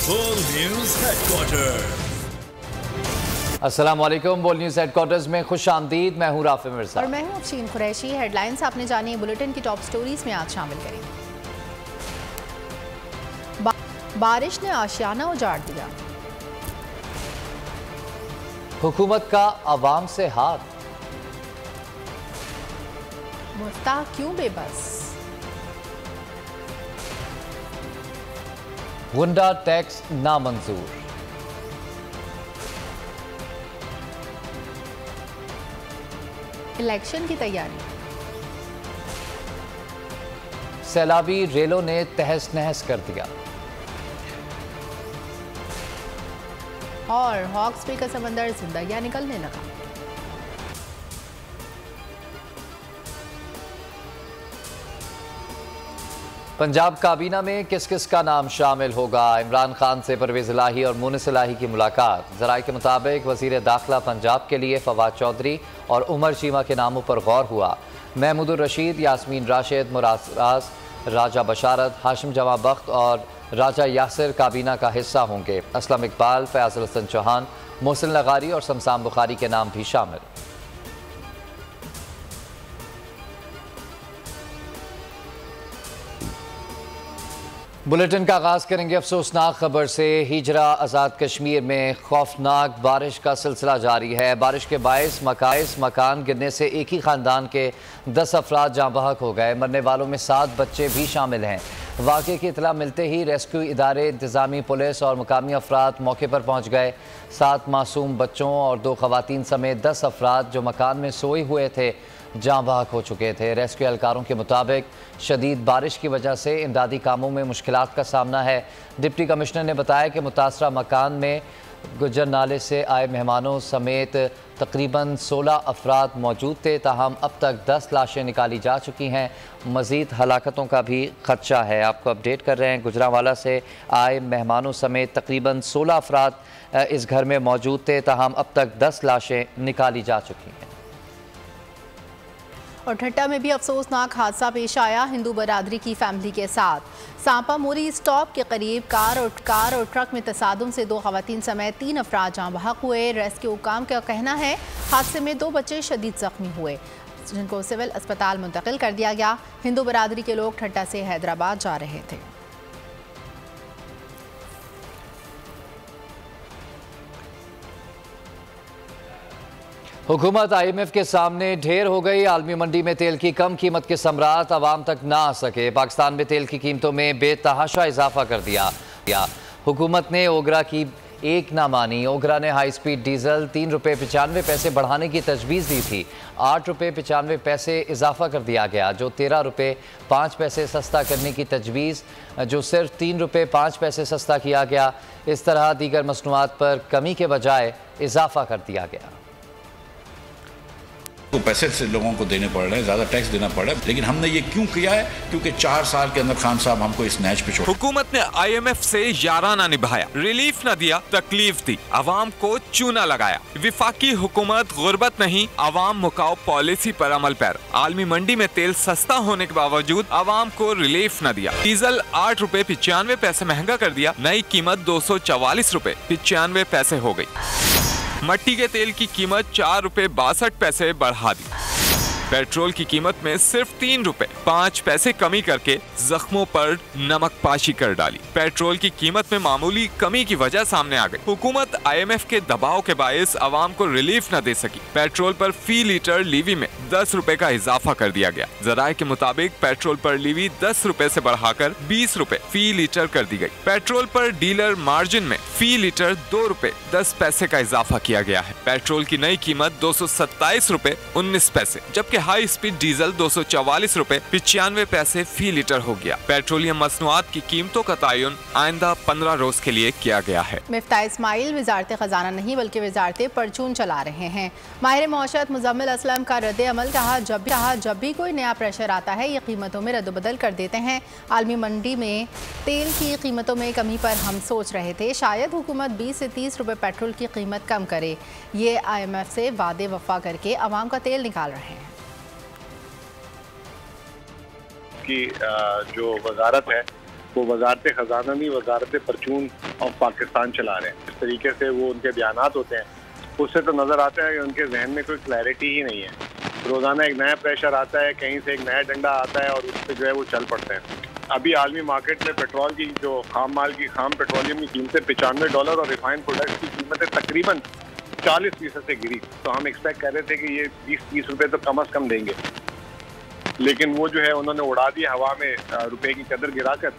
बोल news headquarter. अस्सलाम वालेकुम। बोल न्यूज हेडक्वार्टर्स में खुश आमदीद। मैं हूँ राफे मिर्जा और मैं हूँ अफशीन कुरैशी। हेडलाइंस आपने जानी बुलेटिन की टॉप स्टोरीज में आज शामिल करेंगे। बारिश ने आशियाना उजाड़ दिया। हुकूमत का अवाम से हाथ। मुफ्ताह क्यों बेबस। गुंडा टैक्स नामंजूर। इलेक्शन की तैयारी। सैलाबी रेलों ने तहस नहस कर दिया। और हॉक्स बे का समंदर जिंदगियां निकलने लगा। पंजाब काबीना में किस किस का नाम शामिल होगा। इमरान खान से परवेज इलाही और मुनिस इलाही की मुलाकात। जराये के मुताबिक वजीर दाखिला पंजाब के लिए फवाद चौधरी और उमर चीमा के नामों पर गौर हुआ। महमूदुर रशीद, यास्मीन राशिद, मुराद राजा बशारत, हाशिम जमा बख्त और राजा यासिर काबीना का हिस्सा होंगे। असलम इकबाल, फयाज हसन चौहान, मोहसिन लगारी और शमशान बुखारी के नाम भी शामिल। बुलेटिन का आगाज करेंगे अफसोसनाक खबर से। हिजरा आज़ाद कश्मीर में खौफनाक बारिश का सिलसिला जारी है। बारिश के बायस मकान गिरने से एक ही ख़ानदान के 10 अफराद जाँ बहक हो गए। मरने वालों में 7 बच्चे भी शामिल हैं। वाक़े की इतला मिलते ही रेस्क्यू इदारे, इंतज़ामी पुलिस और मुकामी अफराद मौके पर पहुँच गए। 7 मासूम बच्चों और 2 ख़वातीन समेत 10 अफराद जो मकान में सोए हुए थे जाँ बहक हो चुके थे। रेस्क्यू एहलकारों के मुताबिक शदीद बारिश की वजह से इमदादी कामों में मुश्किलात का सामना है। डिप्टी कमिश्नर ने बताया कि मुतासरा मकान में गुजर नाले से आए मेहमानों समेत तकरीबन 16 अफराद मौजूद थे। ताहम अब तक 10 लाशें निकाली जा चुकी हैं। मज़ीद हलाकतों का भी खदशा है। आपको अपडेट कर रहे हैं, गुजरांवाला से आए मेहमानों समेत तकरीबन 16 अफराद इस घर में मौजूद थे। ताहम अब तक 10 लाशें निकाली जा चुकी हैं। और ठट्टा में भी अफसोसनाक हादसा पेश आया हिंदू बरादरी की फैमिली के साथ। सांपा मोरी स्टॉप के करीब कार और ट्रक में तसादुम से 2 खवातीन समेत 3 अफराद जाँ बहक हुए। रेस्क्यू हुकाम का कहना है हादसे में 2 बच्चे शदीद जख्मी हुए, जिनको सिविल अस्पताल मुंतकिल कर दिया गया। हिंदू बरादरी के लोग ठट्टा से हैदराबाद जा रहे थे। हुकूमत IMF के सामने ढेर हो गई। आलमी मंडी में तेल की कम कीमत के समरात आवाम तक ना आ सके। पाकिस्तान में तेल की कीमतों में बेतहाशा इजाफा कर दिया। हुकूमत ने ओगरा की एक ना मानी। ओगरा ने हाई स्पीड डीजल 3 रुपये 95 पैसे बढ़ाने की तजवीज़ दी थी। 8 रुपये 95 पैसे इजाफा कर दिया गया, जो 13 रुपये 5 पैसे सस्ता करने की तजवीज़, जो सिर्फ 3 रुपये 5 पैसे सस्ता किया गया। इस तरह दीगर मसनूआत पर कमी के बजाय इजाफा कर दिया गया। को पैसे से लोगों को देने पड़ रहे हैं, ज्यादा टैक्स देना पड़ रहा है। लेकिन हमने ये क्यों किया है? क्योंकि 4 साल के अंदर खान साहब हमको इस नैच पे छोड़। हुकूमत ने IMF से याराना निभाया, रिलीफ न दिया, तकलीफ दी, आवाम को चूना लगाया। विफाकी हुकूमत गुर्बत नहीं, आवाम मुकाओ पॉलिसी पर अमल पैर। आलमी मंडी में तेल सस्ता होने के बावजूद आवाम को रिलीफ न दिया। डीजल 8 रुपए 95 पैसे महंगा कर दिया। नई कीमत 244 रुपए 95 पैसे हो गई। मट्टी के तेल की कीमत 4 रुपए 62 पैसे बढ़ा दी। पेट्रोल की कीमत में सिर्फ 3 रुपए 5 पैसे कमी करके जख्मों पर नमक पाशी कर डाली। पेट्रोल की कीमत में मामूली कमी की वजह सामने आ गई। हुकूमत IMF के दबाव के बायस आवाम को रिलीफ न दे सकी। पेट्रोल पर फी लीटर लीवी में 10 रुपए का इजाफा कर दिया गया। जराये के मुताबिक पेट्रोल पर लीवी 10 रुपए से बढ़ाकर 20 रुपए फी लीटर कर दी गई। पेट्रोल पर डीलर मार्जिन में फी लीटर 2 रुपए 10 पैसे का इजाफा किया गया है। पेट्रोल की नई कीमत 227 रुपए 19 पैसे, जबकि हाई स्पीड डीजल 244 रुपए 95 पैसे फी लीटर हो गया। पेट्रोलियम मसनूआत की कीमतों का तयन आइंदा 15 रोज के लिए किया गया है। मिफ्ताह इस्माइल वजारत खजाना नहीं बल्कि वजारत परचून चला रहे हैं। माहिर मौशत मुजम्मिल असलम का रद्द अमल कहा, जब भी कोई नया प्रेशर आता है ये कीमतों में रद्द-बदल कर देते हैं। आलमी मंडी में तेल की कीमतों में कमी पर हम सोच रहे थे, शायद हुकूमत 20 से 30 रुपए पेट्रोल की कीमत कम करे। ये IMF से वादे वफा करके आवाम का तेल निकाल रहे हैं। की जो वजारत है वो वजारत ख़जाना नहीं, वजारत परचून ऑफ पाकिस्तान चला रहे हैं। इस तरीके से वो उनके बयानात होते हैं, उससे तो नज़र आता है कि उनके जहन में कोई क्लैरिटी ही नहीं है। रोज़ाना एक नया प्रेशर आता है, कहीं से एक नया डंडा आता है और उस पर जो है वो चल पड़ते हैं। अभी आलमी मार्केट में पेट्रोल की जो खाम पेट्रोलियम की कीमतें $95 और रिफाइंड प्रोडक्ट्स की कीमतें तकरीबन 40% से गिरी। तो हम एक्सपेक्ट कर रहे थे कि ये 20-30 रुपये तो कम अज़ कम देंगे, लेकिन वो जो है उन्होंने उड़ा दिया हवा में रुपए की कदर गिराकर।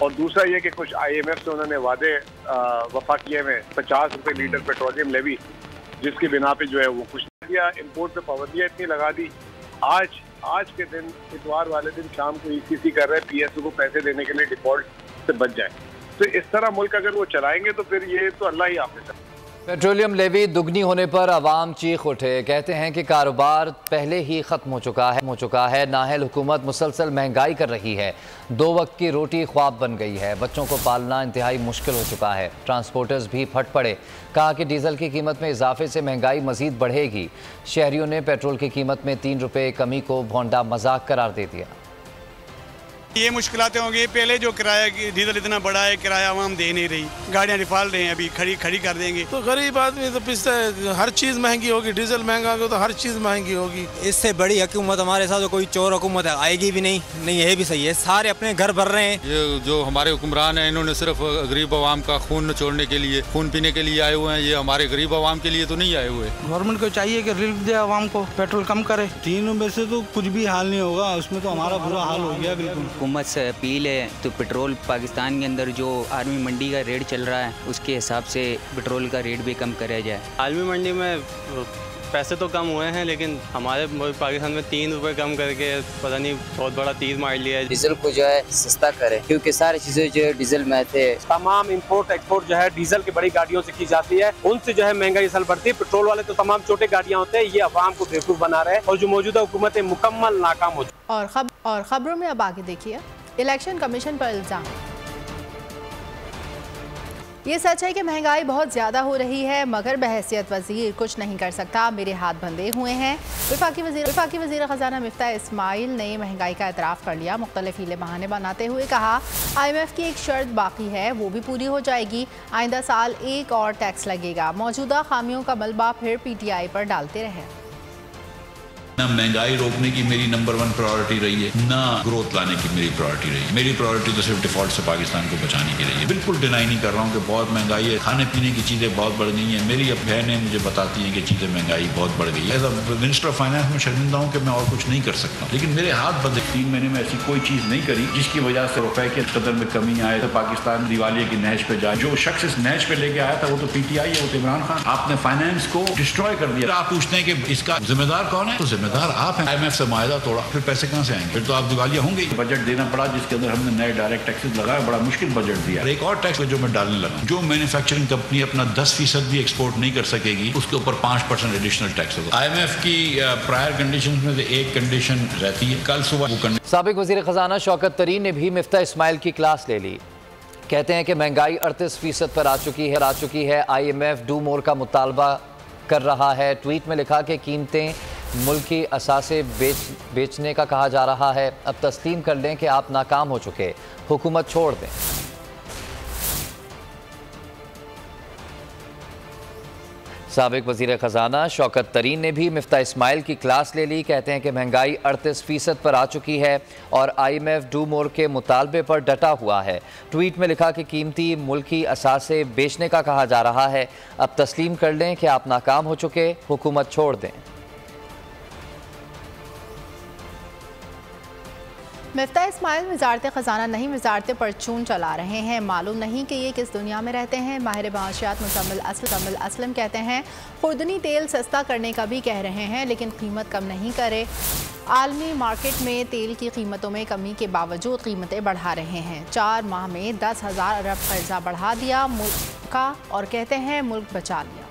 और दूसरा ये कि कुछ IMF से उन्होंने वादे वफा किए हुए 50 रुपये लीटर पेट्रोलियम लेवी, जिसकी बिना पे जो है वो कुछ नहीं दिया, इम्पोर्ट पे पाबंदियाँ इतनी लगा दी। आज के दिन इतवार वाले दिन शाम को ECC कर रहे हैं PSU को पैसे देने के लिए डिफॉल्ट से बच जाए। तो इस तरह मुल्क अगर वो चलाएंगे तो फिर ये तो अल्लाह ही हाफिज़ है। पेट्रोलियम लेवी दुगनी होने पर अवाम चीख उठे। कहते हैं कि कारोबार पहले ही ख़त्म हो चुका है। नाहल हुकूमत मुसलसल महंगाई कर रही है। 2 वक्त की रोटी ख्वाब बन गई है। बच्चों को पालना इंतहाई मुश्किल हो चुका है। ट्रांसपोर्टर्स भी फट पड़े। कहा कि डीजल की कीमत में इजाफे से महंगाई मजीद बढ़ेगी। शहरियों ने पेट्रोल की कीमत में 3 रुपये कमी को भोंडा मजाक करार दे दिया। ये मुश्किलातें होंगी। पहले जो किराया डीजल इतना बढ़ा है, किराया आवाम दे नहीं रही, गाड़ियाँ डिफॉल्ट रही हैं, अभी खड़ी कर देंगे तो गरीब आदमी तो पिसता है। हर चीज़ महंगी होगी, डीजल महंगा होगा तो हर चीज़ महंगी होगी। इससे बड़ी हुकूमत हमारे साथ कोई चोर हुकूमत आएगी भी नहीं ये भी सही है। सारे अपने घर भर रहे हैं। ये जो हमारे हुक्मरान हैं इन्होंने सिर्फ गरीब आवाम का खून निचोड़ने के लिए, खून पीने के लिए आए हुए हैं। ये हमारे गरीब आवाम के लिए तो नहीं आए हुए। गवर्नमेंट को चाहिए कि रिलीफ दे आवाम को, पेट्रोल कम करे। 3 रुपये से तो कुछ भी हाल नहीं होगा, उसमें तो हमारा बुरा हाल हो गया बिल्कुल। हुकूमत से अपील है तो पेट्रोल पाकिस्तान के अंदर जो आर्मी मंडी का रेट चल रहा है उसके हिसाब से पेट्रोल का रेट भी कम कराया जाए। आर्मी मंडी में पैसे तो कम हुए हैं, लेकिन हमारे पाकिस्तान में 3 रुपये कम करके पता नहीं बहुत बड़ा तीर मार लिया है। डीजल को जो है सस्ता करे, क्योंकि सारी चीजें जो है डीजल में थे। तमाम इंपोर्ट एक्सपोर्ट जो है डीजल की बड़ी गाड़ियों से की जाती है, उनसे जो है महंगाई असल बढ़ती है। पेट्रोल वाले तो तमाम छोटे गाड़ियाँ होते हैं, ये अवाम को बेवकूफ़ बना रहे हैं और जो मौजूदा हुकूमत है मुकम्मल नाकाम हो चुकी। और खबरों में अब आगे देखिए, इलेक्शन कमीशन पर इल्जाम। ये सच है कि महंगाई बहुत ज़्यादा हो रही है, मगर बहैसियत वज़ीर कुछ नहीं कर सकता, मेरे हाथ बंधे हुए हैं। वफाकी वज़ीर ख़जाना मिफ्ता इस्माइल ने महंगाई का एतराफ़ कर लिया। मुख्तलिफ हीले बहाने बनाते हुए कहा, IMF की एक शर्त बाकी है, वो भी पूरी हो जाएगी। आइंदा साल एक और टैक्स लगेगा। मौजूदा खामियों का मलबा फिर PTI पर डालते रहे। ना महंगाई रोकने की मेरी नंबर 1 प्रायोरिटी रही है, ना ग्रोथ लाने की मेरी प्रायोरिटी रही है। मेरी प्रायोरिटी तो सिर्फ डिफॉल्ट से पाकिस्तान को बचाने की रही है। बिल्कुल डिनाई नहीं कर रहा हूँ कि बहुत महंगाई है, खाने पीने की चीज़ें बहुत बढ़ गई हैं। मेरी अब बहनें मुझे बताती हैं कि चीज़ें महंगाई बहुत बढ़ गई है। As a minister of finance में शर्मिंदा हूँ कि मैं और कुछ नहीं कर सकता, लेकिन मेरे हाथ बंधे। 3 महीने में ऐसी कोई चीज़ नहीं करी जिसकी वजह से रुपए के कदर में कमी आए तो पाकिस्तान दिवालिये की नहज पे जाए। जो शख्स इस नहज पे लेके आया था वो तो PTI है, वो तो इमरान खान। आपने फाइनेंस को डिस्ट्रॉय कर दिया। आप पूछते हैं कि इसका जिम्मेदार कौन है, तो जिम्मेदार आप हैं। IMF से मायदा तोड़ा, फिर पैसे कहाँ से आएंगे? फिर तो आप दिवालिया होंगे। बजट देना पड़ा जिसके अंदर हमने नए डायरेक्ट टैक्सेस लगाए, बड़ा मुश्किल बजट दिया। एक और टैक्स जो मैं डालने लगा, जो मैन्युफैक्चरिंग कंपनी अपना 10% भी एक्सपोर्ट नहीं कर सकेगी उसके ऊपर 5% एडिशनल टैक्स होगा। IMF की प्रायर कंडीशन में से एक कंडीशन रहती है, कल सुबह वो साबिक वज़ीर ख़जाना शौकत तरीन ने भी मिफ्ता इस्माइल की क्लास ले ली। कहते हैं कि महंगाई 38% पर आ चुकी है। IMF डू मोर का मुतालबा कर रहा है। ट्वीट में लिखा कि कीमतें मुल्क की असासे बेचने का कहा जा रहा है। अब तस्लीम कर लें कि आप नाकाम हो चुके, हुकूमत छोड़ दें। साबिक वज़ीर ख़जाना शौकत तरीन ने भी मिफ्ता इस्माइल की क्लास ले ली। कहते हैं कि महंगाई 38% पर आ चुकी है और IMF डू मोर के मुतालबे पर डटा हुआ है। ट्वीट में लिखा कि कीमती मुल्की असासे बेचने का कहा जा रहा है। अब तस्लीम कर लें कि आप नाकाम हो चुके, हुकूमत छोड़ दें। मिफ्ता इस्माइल वज़ारत ख़जाना नहीं, वज़ारत परचून चला रहे हैं। मालूम नहीं कि ये किस दुनिया में रहते हैं। माहिर माशियात मुज़म्मिल असलम कहते हैं, खुर्दनी तेल सस्ता करने का भी कह रहे हैं, लेकिन कीमत कम नहीं करे। आलमी मार्केट में तेल की कीमतों में कमी के बावजूद कीमतें बढ़ा रहे हैं। 4 माह में 10,000 अरब कर्जा बढ़ा दिया मुल्क का और कहते हैं मुल्क बचा लिया।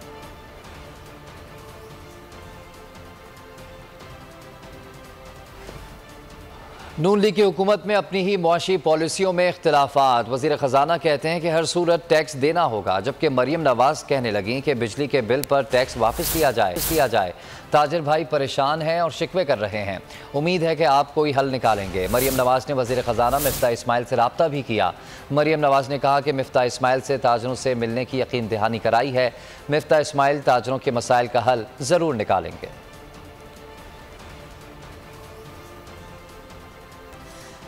नून लीग की हुकूमत में अपनी ही मुआशी पॉलिसियों में इख्तिलाफात। वज़ीर ख़जाना कहते हैं कि हर सूरत टैक्स देना होगा, जबकि मरियम नवाज कहने लगी कि बिजली के बिल पर टैक्स वापस लिया जाए। ताजिर भाई परेशान हैं और शिकवे कर रहे हैं। उम्मीद है कि आप कोई हल निकालेंगे। मरियम नवाज ने वज़ीर ख़जाना मिफ्ता इस्माइल से रब्ता भी किया। मरियम नवाज ने कहा कि मिफ्ता इस्माइल से ताजरों से मिलने की यकीन दहानी कराई है। मिफ्ता इस्माइल ताजरों के मसाइल का हल ज़रूर निकालेंगे।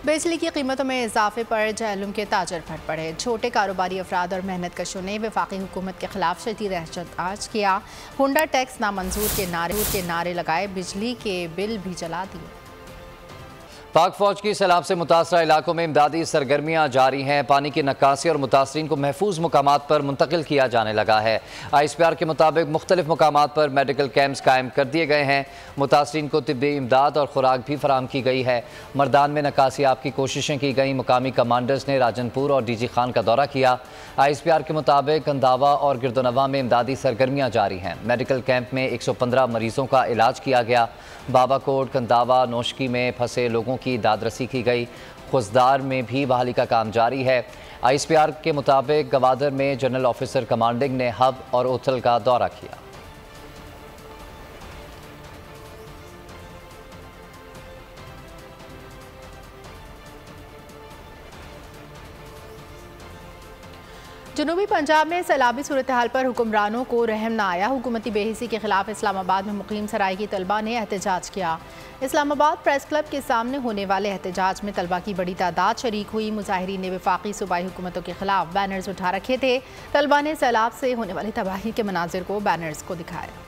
बिजली की कीमतों में इजाफे पर जहलुम के ताजर फट पड़े। छोटे कारोबारी अफराद और मेहनत कशों ने वफाकी हुकूमत के खिलाफ शदीद एहतजाज किया। हुंडा टैक्स नामंजूर के नारे लगाए, बिजली के बिल भी जला दिए। पाक फौज की सैलाब से मुतासरा इलाकों में इमदादी सरगर्मियाँ जारी हैं। पानी की नक्कासी और मुतासरीन को महफूज मुकामात पर मुंतकिल किया जाने लगा है। ISPR के मुताबिक मुख्तलिफ मुकामात पर मेडिकल कैंप्स कायम कर दिए गए हैं। मुतासरीन को तिब्बी इमदाद और खुराक भी फराम की गई है। मर्दान में नक्कासी आप की कोशिशें की गई। मुकामी कमांडर्स ने राजनपुर और DG खान का दौरा किया। ISPR के मुताबिक कंदावा और गिरदोनवा में इमदादी सरगर्मियाँ जारी हैं। मेडिकल कैंप में 115 मरीजों का इलाज किया गया। बाबाकोट, कंदावा, नौशकी में फंसे लोगों की दादरसी की गई। खुजदार में भी बहाली का काम जारी है। ISPR के मुताबिक गवादर में जनरल ऑफिसर कमांडिंग ने हब और ओथल का दौरा किया। जनूबी पंजाब में सैलाबी सूरत हाल पर हुक्मरानों को रहम न आया। हुकूमती बेहिसी के खिलाफ इस्लामाबाद में मुकीम सराइकी तलबा ने एहतजाज किया। इस्लामाबाद प्रेस क्लब के सामने होने वाले एहतजाज में तलबा की बड़ी तादाद शरीक हुई। मुजाहिरीन ने वफाकी सूबाई हुकूमतों के खिलाफ बैनर्स उठा रखे थे। तलबा ने सैलाब से होने वाली तबाही के मनाजिर को बैनर्स को दिखाया।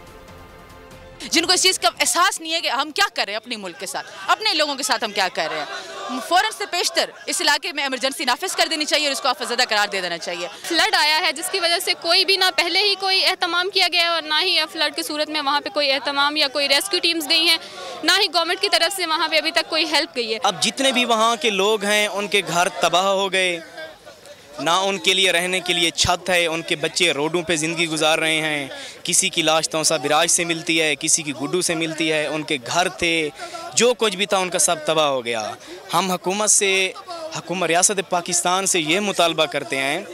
जिनको इस चीज़ का एहसास नहीं है कि हम क्या कर रहे हैं अपने मुल्क के साथ, अपने लोगों के साथ हम क्या कर रहे हैं। फ़ौरन से पेशतर इस इलाके में इमरजेंसी नाफिज कर देनी चाहिए और इसको आफतज़दा करार दे देना चाहिए। फ्लड आया है जिसकी वजह से कोई भी ना पहले ही कोई एहतमाम किया गया और ना ही फ्लड की सूरत में वहाँ पे कोई एहतमाम या कोई रेस्क्यू टीम्स गई हैं, ना ही गवर्नमेंट की तरफ से वहाँ पे अभी तक कोई हेल्प गई है। अब जितने भी वहाँ के लोग हैं उनके घर तबाह हो गए, ना उनके लिए रहने के लिए छत है, उनके बच्चे रोडों पे ज़िंदगी गुजार रहे हैं। किसी की लाश तौसा बिराज से मिलती है, किसी की गुड्डू से मिलती है। उनके घर थे, जो कुछ भी था उनका सब तबाह हो गया। हम हुकूमत से, हुकूमत रियासत पाकिस्तान से ये मुतालबा करते हैं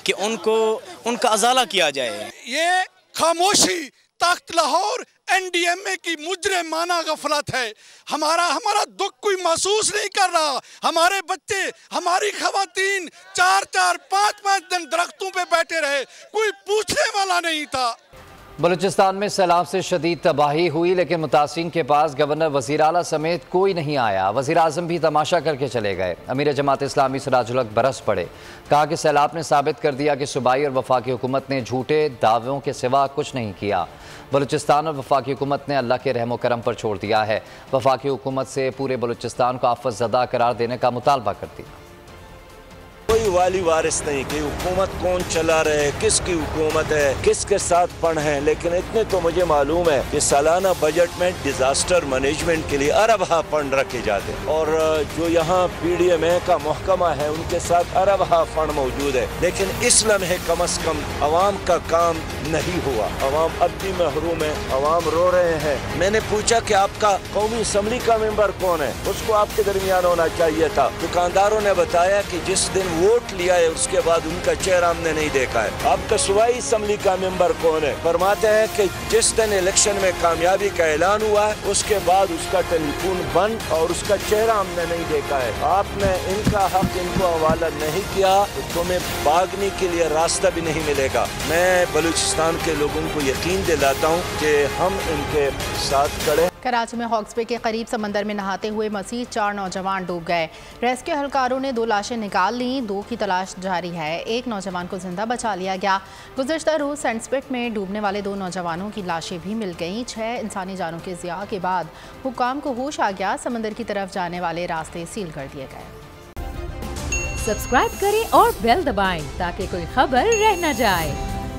कि उनका अजाला किया जाए। ये खामोशी तख्त लाहौर NDMA की मुजरिमाना गफलत है। हमारा दुख कोई महसूस नहीं कर रहा। हमारे बच्चे, हमारी खवातीन 4-4, 5-5 दिन दरख्तों पे बैठे रहे, कोई पूछने वाला नहीं था। बलूचिस्तान में सैलाब से शदीद तबाही हुई, लेकिन मुतासिरीन के पास गवर्नर, वज़ीर आला समेत कोई नहीं आया। वज़ीर आज़म भी तमाशा करके चले गए। अमीर जमात इस्लामी सिराजुल हक बरस पड़े। कहा कि सैलाब ने साबित कर दिया कि सूबाई और वफाकी हुकूमत ने झूठे दावों के सिवा कुछ नहीं किया। बलूचिस्तान और वफाकी हुकूमत ने अल्लाह के रहमो करम पर छोड़ दिया है। वफाकी हुकूमत से पूरे बलूचिस्तान को आफतज़दा करार देने का मुतालबा कर दिया। कोई वाली वारिस नहीं कि हुकूमत कौन चला रहे, किसकी हुकूमत है, किसके साथ फंड है। लेकिन इतने तो मुझे मालूम है कि सालाना बजट में डिजास्टर मैनेजमेंट के लिए अरबहा फंड रखे जाते हैं और जो यहाँ PDMA का महकमा है उनके साथ अरबहा फंड मौजूद है। लेकिन इस लम्हे कम अज कम अवाम का काम नहीं हुआ। अवाम अब भी महरूम है, अवाम रो रहे हैं। मैंने पूछा कि आपका कौमी असम्बली का मेंबर कौन है, उसको आपके दरमियान होना चाहिए था। दुकानदारों ने बताया कि जिस दिन वोट लिया है उसके बाद उनका चेहरा हमने नहीं देखा है। आपका सूबाई असम्बली का मेंबर कौन है? फरमाते हैं कि जिस दिन इलेक्शन में कामयाबी का ऐलान हुआ है उसके बाद उसका टेलीफोन बंद और उसका चेहरा हमने नहीं देखा है। आपने इनका हक इनको हवाला नहीं किया तो तुम्हें भागने के लिए रास्ता भी नहीं मिलेगा। मैं बलूचिस्तान के लोगों को यकीन दिलाता हूँ कि हम इनके साथ खड़े। कराची में हॉक्स बे के करीब समंदर में नहाते हुए मसीह 4 नौजवान डूब गए। रेस्क्यू एहलकारों ने 2 लाशें निकाल ली, 2 की तलाश जारी है। एक नौजवान को जिंदा बचा लिया गया। गुज़श्ता रोज़ सैंडस्पिट में डूबने वाले 2 नौजवानों की लाशें भी मिल गईं। 6 इंसानी जानों के ज़िया के बाद हुक्काम को होश आ गया। समंदर की तरफ जाने वाले रास्ते सील कर दिए गए। सब्सक्राइब करें और बेल दबाएं ताकि कोई खबर रह न जाए।